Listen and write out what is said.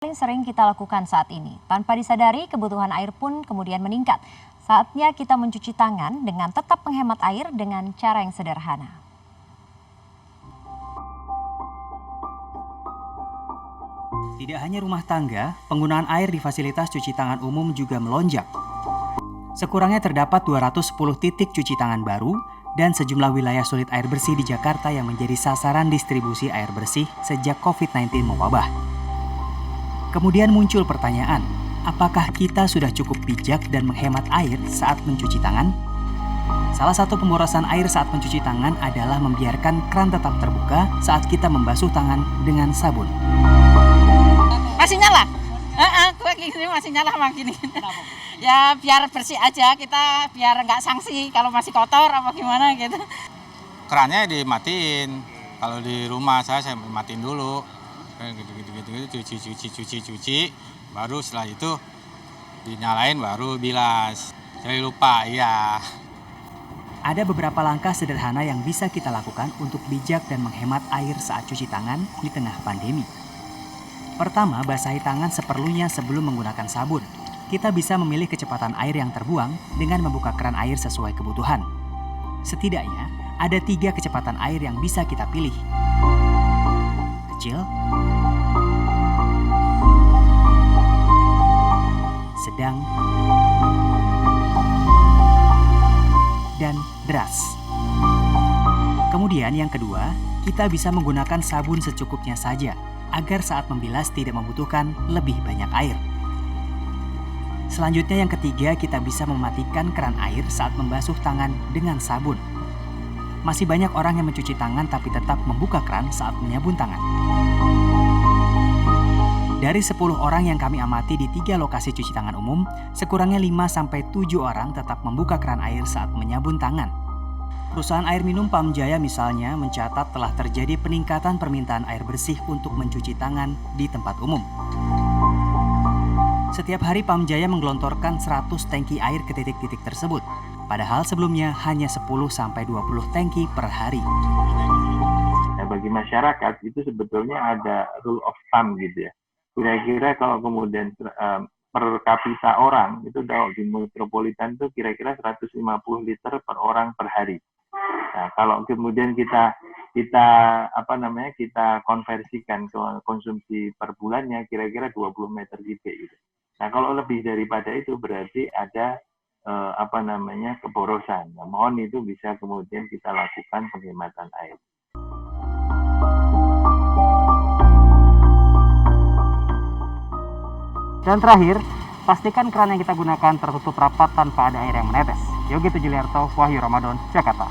Paling sering kita lakukan saat ini. Tanpa disadari, kebutuhan air pun kemudian meningkat. Saatnya kita mencuci tangan dengan tetap menghemat air dengan cara yang sederhana. Tidak hanya rumah tangga, penggunaan air di fasilitas cuci tangan umum juga melonjak. Sekurangnya terdapat 210 titik cuci tangan baru dan sejumlah wilayah sulit air bersih di Jakarta yang menjadi sasaran distribusi air bersih sejak COVID-19 mewabah. Kemudian muncul pertanyaan, apakah kita sudah cukup bijak dan menghemat air saat mencuci tangan? Salah satu pemborosan air saat mencuci tangan adalah membiarkan keran tetap terbuka saat kita membasuh tangan dengan sabun. Masih nyala? Gue gini masih nyala makin. Ya biar bersih aja, kita biar nggak sanksi kalau masih kotor apa gimana gitu. Kerannya dimatiin. Kalau di rumah saya matiin dulu. Cuci. Baru setelah itu dinyalain baru bilas. Saya lupa, iya. Ada beberapa langkah sederhana yang bisa kita lakukan untuk bijak dan menghemat air saat cuci tangan di tengah pandemi. Pertama, basahi tangan seperlunya sebelum menggunakan sabun. Kita bisa memilih kecepatan air yang terbuang dengan membuka keran air sesuai kebutuhan. Setidaknya, ada 3 kecepatan air yang bisa kita pilih. Kecil, sedang, dan deras. Kemudian yang kedua, kita bisa menggunakan sabun secukupnya saja agar saat membilas tidak membutuhkan lebih banyak air. Selanjutnya yang ketiga, kita bisa mematikan keran air saat membasuh tangan dengan sabun. Masih banyak orang yang mencuci tangan tapi tetap membuka keran saat menyabun tangan. Dari 10 orang yang kami amati di 3 lokasi cuci tangan umum, sekurangnya 5-7 orang tetap membuka keran air saat menyabun tangan. Perusahaan air minum Pamjaya misalnya mencatat telah terjadi peningkatan permintaan air bersih untuk mencuci tangan di tempat umum. Setiap hari Pamjaya menggelontorkan 100 tangki air ke titik-titik tersebut, padahal sebelumnya hanya 10-20 tangki per hari. Nah, bagi masyarakat itu sebetulnya ada rule of thumb gitu ya. Kira-kira kalau kemudian per kapita orang itu di metropolitan itu kira-kira 150 liter per orang per hari. Nah, kalau kemudian kita konversikan ke konsumsi per bulannya kira-kira 20 meter kubik gitu. Nah, kalau lebih daripada itu berarti ada keborosan. Nah, mohon itu bisa kemudian kita lakukan penghematan air. Dan terakhir, pastikan keran yang kita gunakan tertutup rapat tanpa ada air yang menetes. Yogi Tujuliarto, Wahyu Ramadan, Jakarta.